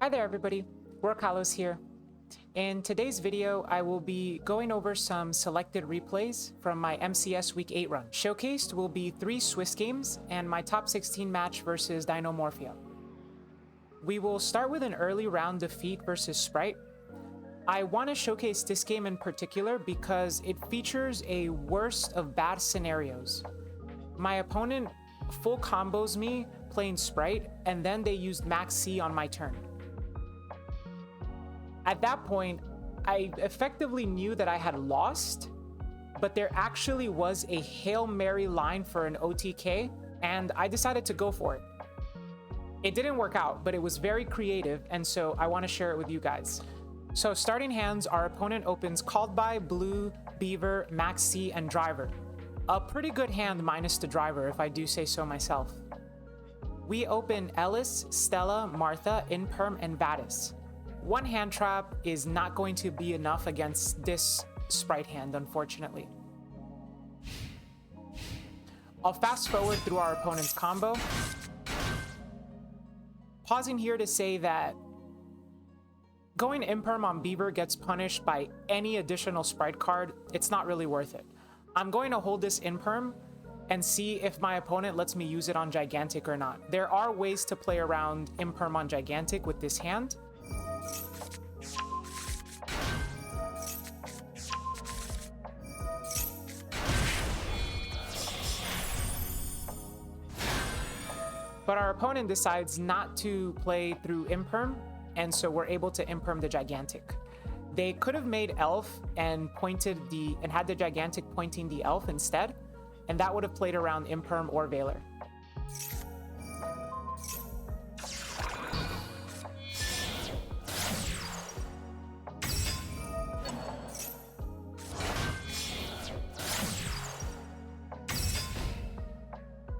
Hi there everybody, Workhollows here. In today's video, I will be going over some selected replays from my MCS Week 8 run. Showcased will be 3 Swiss games and my top 16 match versus Dinomorphia. We will start with an early round defeat versus Sprite. I want to showcase this game in particular because it features a worst of bad scenarios. My opponent full combos me playing Sprite, and then they used Max C on my turn. At that point, I effectively knew that I had lost, but there actually was a Hail Mary line for an OTK, and I decided to go for it. It didn't work out, but it was very creative, and so I want to share it with you guys. So starting hands, our opponent opens Called By, Blue, Beaver, Max C, and Driver. A pretty good hand minus the Driver, if I do say so myself. We open Ellis, Stella, Martha, Imperm, and Vadis. One hand trap is not going to be enough against this Sprite hand, unfortunately. I'll fast forward through our opponent's combo. Pausing here to say that going Imperm on Beaver gets punished by any additional Sprite card. It's not really worth it. I'm going to hold this Imperm and see if my opponent lets me use it on Gigantic or not. There are ways to play around Imperm on Gigantic with this hand. But our opponent decides not to play through Imperm, and so we're able to Imperm the Gigantic. They could have made Elf and had the Gigantic pointing the Elf instead, and that would have played around Imperm or Veiler.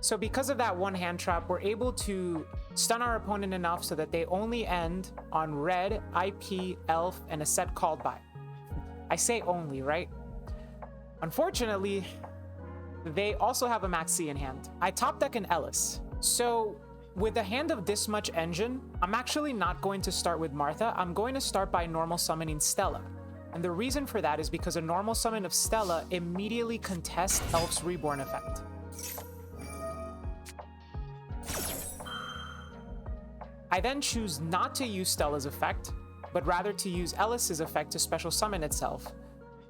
So because of that one hand trap, we're able to stun our opponent enough so that they only end on red, IP, Elf, and a set Called By. I say only, right? Unfortunately, they also have a Max C in hand. I top deck an Ellis. So with a hand of this much engine, I'm actually not going to start with Martha. I'm going to start by normal summoning Stella. And the reason for that is because a normal summon of Stella immediately contests Elf's Reborn effect. I then choose not to use Stella's effect, but rather to use Ellis's effect to special summon itself.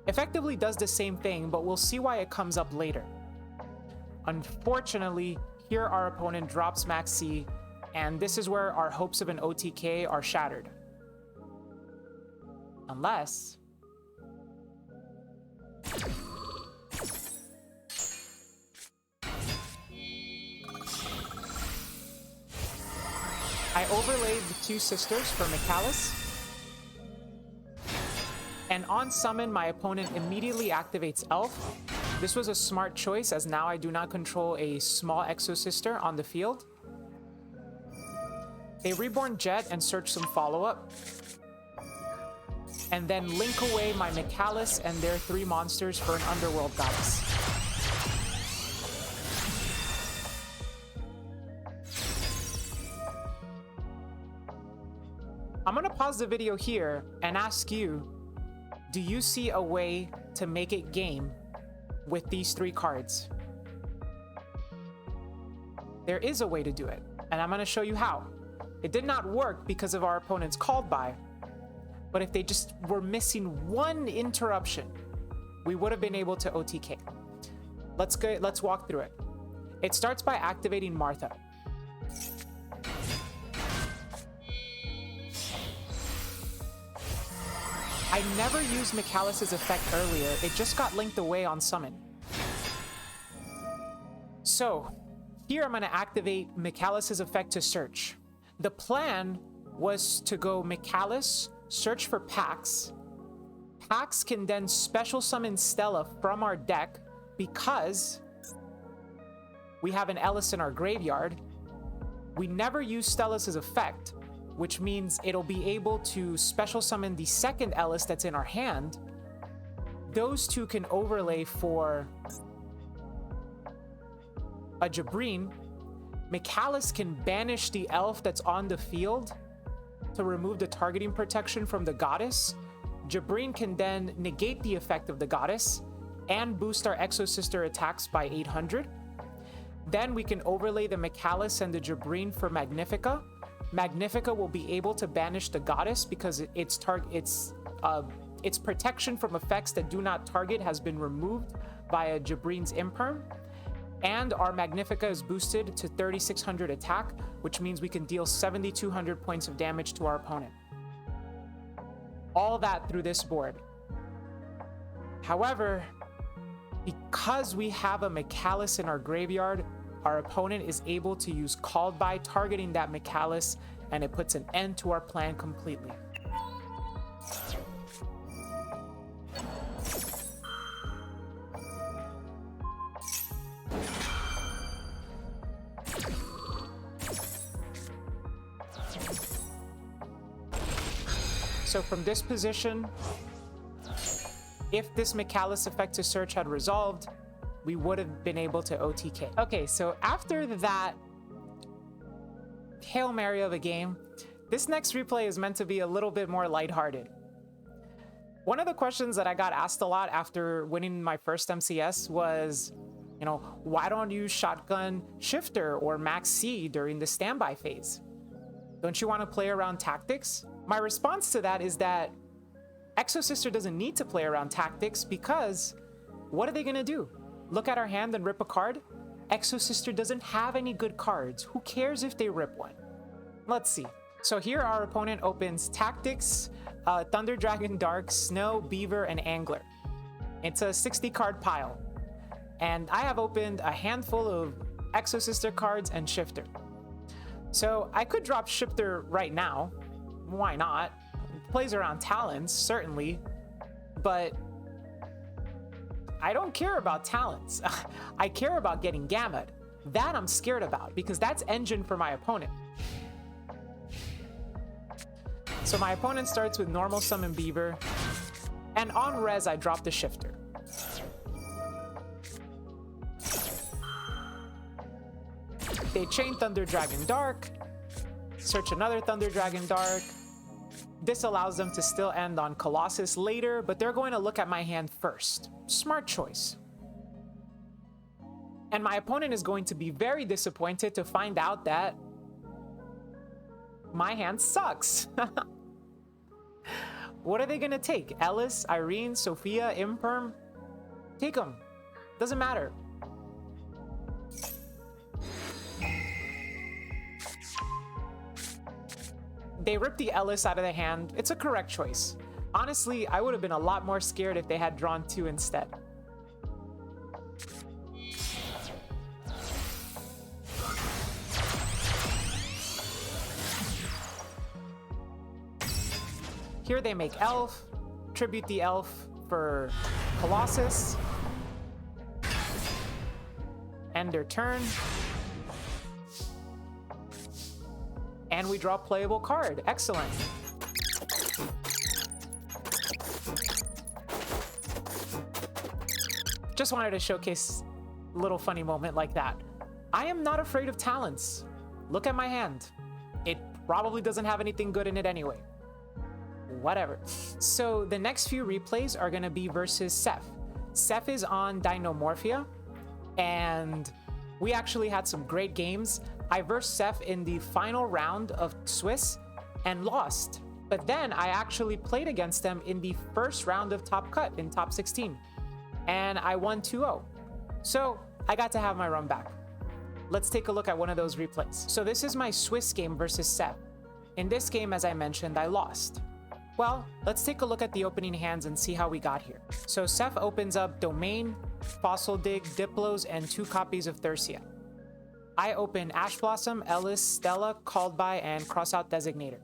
Effectively does the same thing, but we'll see why it comes up later. Unfortunately, here our opponent drops Max C, and this is where our hopes of an OTK are shattered. Unless I overlaid the 2 sisters for Mikalis, and on summon, my opponent immediately activates Elf. This was a smart choice, as now I do not control a small Exosister on the field. They Reborn Jet and search some follow-up, and then link away my Mikalis and their 3 monsters for an Underworld Goddess. I'm gonna pause the video here and ask you, do you see a way to make it game with these 3 cards? There is a way to do it, and I'm gonna show you how. It did not work because of our opponent's Called By, but if they just were missing one interruption, we would have been able to OTK. Let's walk through it. It starts by activating Martha. I never used Mikalis' effect earlier, it just got linked away on summon. So, here I'm going to activate Mikalis' effect to search. The plan was to go Mikalis, search for Pax. Pax can then special summon Stella from our deck because we have an Ellis in our graveyard. We never use Stella's effect, which means it'll be able to special summon the second Ellis that's in our hand. Those 2 can overlay for a Jabreen. Mikalis can banish the elf that's on the field to remove the targeting protection from the goddess, Jabreen can then negate the effect of the goddess and boost our Exosister attacks by 800. Then we can overlay the Mikalis and the Jabreen for Magnifica. Magnifica will be able to banish the goddess because its protection from effects that do not target has been removed via Jabreen's Imperm. And our Magnifica is boosted to 3600 attack, which means we can deal 7200 points of damage to our opponent. All that through this board. However, because we have a Mikalis in our graveyard, our opponent is able to use Called By, targeting that Mikalis, and it puts an end to our plan completely. So from this position, if this Mikalis effect to search had resolved, we would have been able to OTK. Okay, so after that Hail Mary of a game, this next replay is meant to be a little bit more lighthearted. One of the questions that I got asked a lot after winning my first MCS was, you know, why don't you shotgun Shifter or Max C during the standby phase? Don't you want to play around tactics? My response to that is that Exosister doesn't need to play around tactics because what are they going to do? Look at our hand and rip a card? Exosister doesn't have any good cards. Who cares if they rip one? Let's see. So here our opponent opens Tactics, Thunder Dragon Dark, Snow, Beaver, and Angler. It's a 60 card pile. And I have opened a handful of Exosister cards and Shifter. So I could drop Shifter right now. Why not? It plays around talents, certainly. But I don't care about talents. I care about getting Gammaed. That I'm scared about because that's engine for my opponent. So my opponent starts with normal summon Beaver, and on res I drop the Shifter. They chain Thunder Dragon Dark, search another Thunder Dragon Dark. This allows them to still end on Colossus later, but they're going to look at my hand first. Smart choice. And my opponent is going to be very disappointed to find out that my hand sucks. What are they going to take? Ellis, Irene, Sophia, Imperm? Take them. Doesn't matter. They ripped the Ellis out of the hand. It's a correct choice. Honestly, I would have been a lot more scared if they had drawn 2 instead. Here they make Elf, tribute the Elf for Colossus, end their turn, and we draw a playable card. Excellent. Just wanted to showcase a little funny moment like that. I am not afraid of talents. Look at my hand. It probably doesn't have anything good in it anyway. Whatever. So the next few replays are going to be versus Seth. Seth is on Dinomorphia, and we actually had some great games. I versed Seth in the final round of Swiss and lost. But then I actually played against them in the first round of Top Cut in Top 16. And I won 2-0. So I got to have my run back. Let's take a look at one of those replays. So this is my Swiss game versus Seth. In this game, as I mentioned, I lost. Well, let's take a look at the opening hands and see how we got here. So Seth opens up Domain, Fossil Dig, Diplos, and 2 copies of Thursia. I open Ash Blossom, Ellis, Stella, Called By, and Crossout Designator.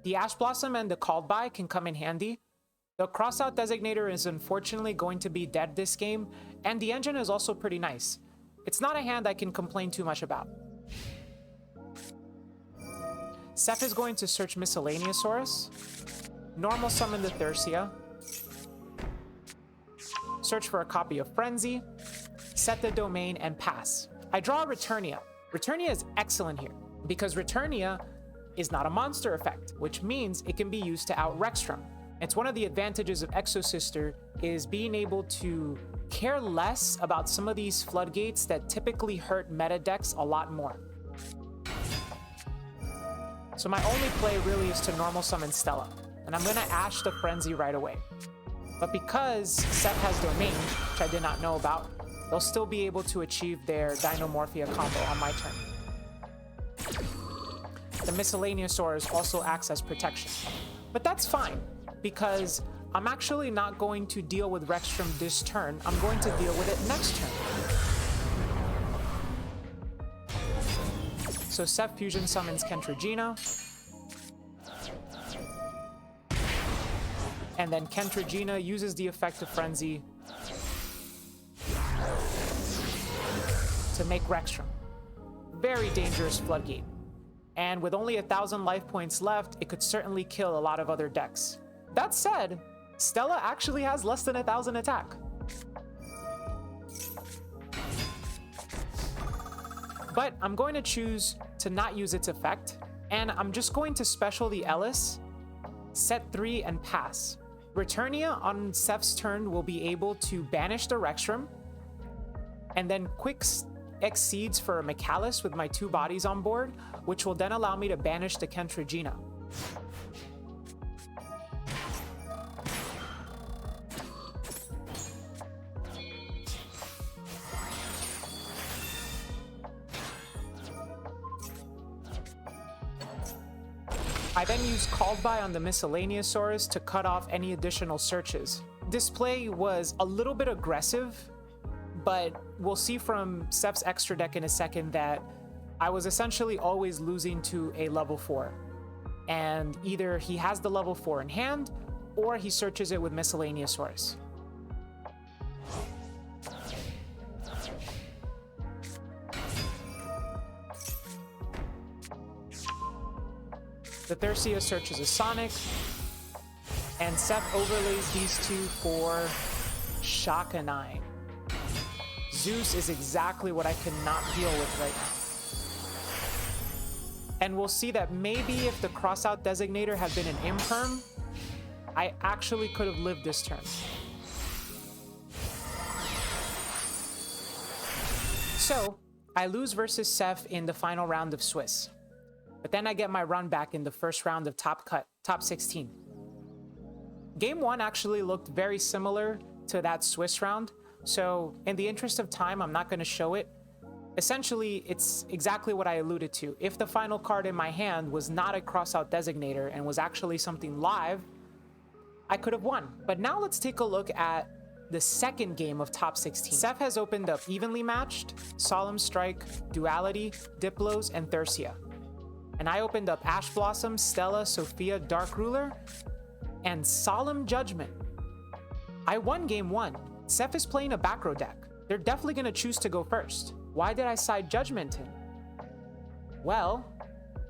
The Ash Blossom and the Called By can come in handy. The Crossout Designator is unfortunately going to be dead this game, and the engine is also pretty nice. It's not a hand I can complain too much about. Seth is going to search Miscellaneousaurus, normal summon the Thursia, search for a copy of Frenzy, set the domain, and pass. I draw Returnia. Returnia is excellent here because Returnia is not a monster effect, which means it can be used to out Rexstrom. It's one of the advantages of Exosister is being able to care less about some of these floodgates that typically hurt meta decks a lot more. So my only play really is to normal summon Stella, and I'm gonna Ash the Frenzy right away. But because Seth has Domain, which I did not know about, they'll still be able to achieve their Dinomorphia combo on my turn. The Miscellaneousaurus also acts as protection. But that's fine, because I'm actually not going to deal with Rexstrom this turn, I'm going to deal with it next turn. So Seth Fusion summons Kentragina. And then Kentragina uses the effect of Frenzy to make Rexstrom. Very dangerous Floodgate. And with only 1,000 life points left, it could certainly kill a lot of other decks. That said, Stella actually has less than 1,000 attack. But I'm going to choose to not use its effect, and I'm just going to special the Ellis, set 3, and pass. Returnia on Seth's turn will be able to banish the Rexstrom, and then quick Exceeds for a Mechalus with my 2 bodies on board, which will then allow me to banish the Kentragina. I then use Called By on the Miscellaneousaurus to cut off any additional searches. This play was a little bit aggressive, but we'll see from Seth's extra deck in a second that I was essentially always losing to a level 4. And either he has the level 4 in hand, or he searches it with Miscellaneousaurus. The Thursia searches a Sonic, and Seth overlays these 2 for Shakanai. Zeus is exactly what I cannot deal with right now. And we'll see that maybe if the crossout designator had been an imperm, I actually could have lived this turn. So, I lose versus Seth in the final round of Swiss. But then I get my run back in the first round of Top 16. Game 1 actually looked very similar to that Swiss round, so in the interest of time, I'm not going to show it. Essentially, it's exactly what I alluded to. If the final card in my hand was not a crossout designator and was actually something live, I could have won. But now let's take a look at the second game of Top 16. Seth has opened up Evenly Matched, Solemn Strike, Duality, Diplos, and Thursia. And I opened up Ash Blossom, Stella, Sophia, Dark Ruler, and Solemn Judgment. I won game 1. Seth is playing a backrow deck. They're definitely going to choose to go first. Why did I side Judgment in? Well,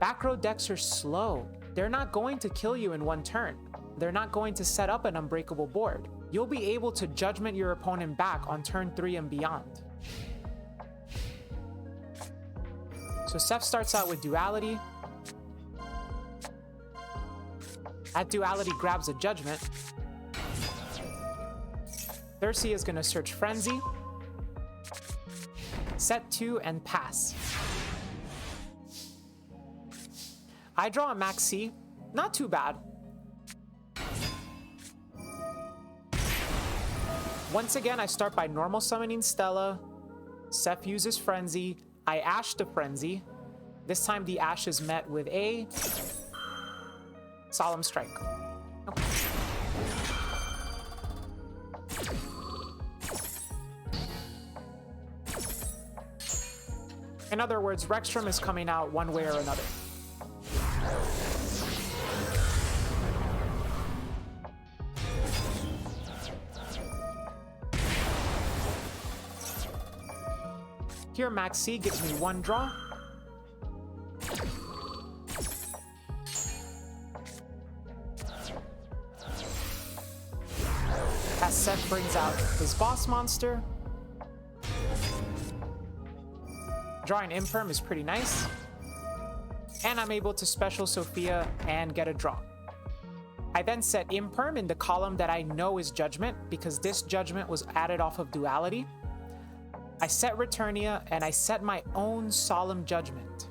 backrow decks are slow. They're not going to kill you in one turn. They're not going to set up an unbreakable board. You'll be able to Judgment your opponent back on turn 3 and beyond. So Seth starts out with Duality. That Duality grabs a Judgment. Thursia is going to search Frenzy. Set 2 and pass. I draw a Max C. Not too bad. Once again, I start by normal summoning Stella. Seth uses Frenzy. I Ash the Frenzy. This time the Ash is met with a Solemn Strike. Okay. In other words, Rexstrom is coming out one way or another. Here, Max C gives me 1 draw. As Seth brings out his boss monster. Drawing Imperm is pretty nice. and I'm able to special Sophia and get a draw. I then set Imperm in the column that I know is Judgment, because this Judgment was added off of Duality. I set Returnia, and I set my own Solemn Judgment.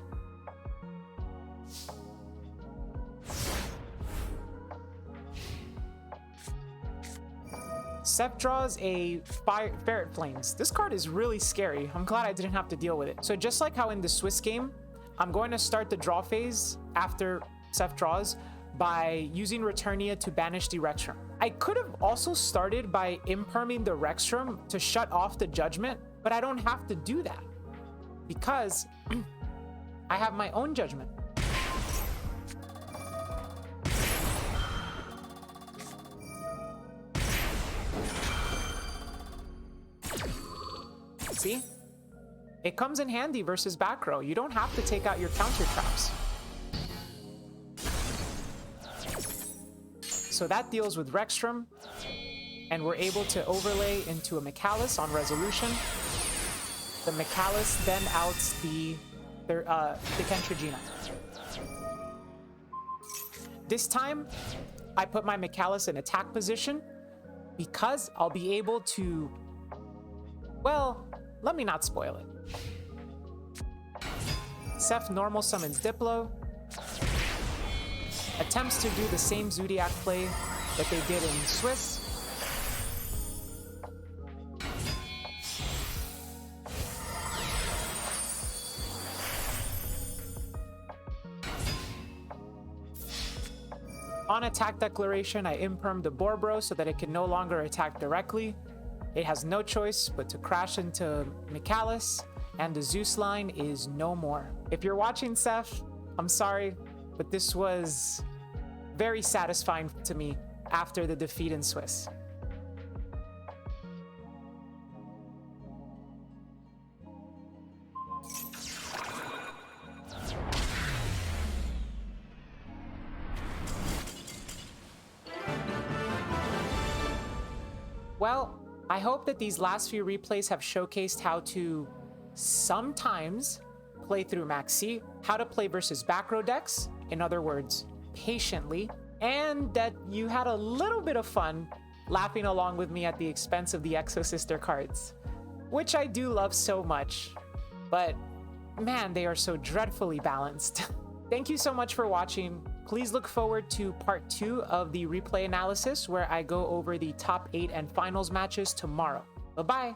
Seth draws a Ferret Flames. This card is really scary. I'm glad I didn't have to deal with it. So just like how in the Swiss game, I'm going to start the draw phase after Seth draws by using Returnia to banish the Rexstrom. I could have also started by imperming the Rexstrom to shut off the Judgment, but I don't have to do that because I have my own Judgment. See? It comes in handy versus backrow. You don't have to take out your counter traps. So that deals with Rexstrom, and we're able to overlay into a Mikalis on resolution. The Mikalis then outs the Kentragina. This time, I put my Mikalis in attack position because I'll be able to, well, let me not spoil it. Seth normal summons Diplo, attempts to do the same Zodiac play that they did in Swiss. On attack declaration, I imperm the Borbro so that it can no longer attack directly. It has no choice but to crash into Mikalis, and the Zeus line is no more. If you're watching, Seth, I'm sorry, but this was very satisfying to me after the defeat in Swiss. Well, I hope that these last few replays have showcased how to sometimes play through Maxi, how to play versus backrow decks, in other words, patiently, and that you had a little bit of fun laughing along with me at the expense of the Exosister cards, which I do love so much, but man, they are so dreadfully balanced. Thank you so much for watching. Please look forward to part 2 of the replay analysis where I go over the top 8 and finals matches tomorrow. Bye-bye.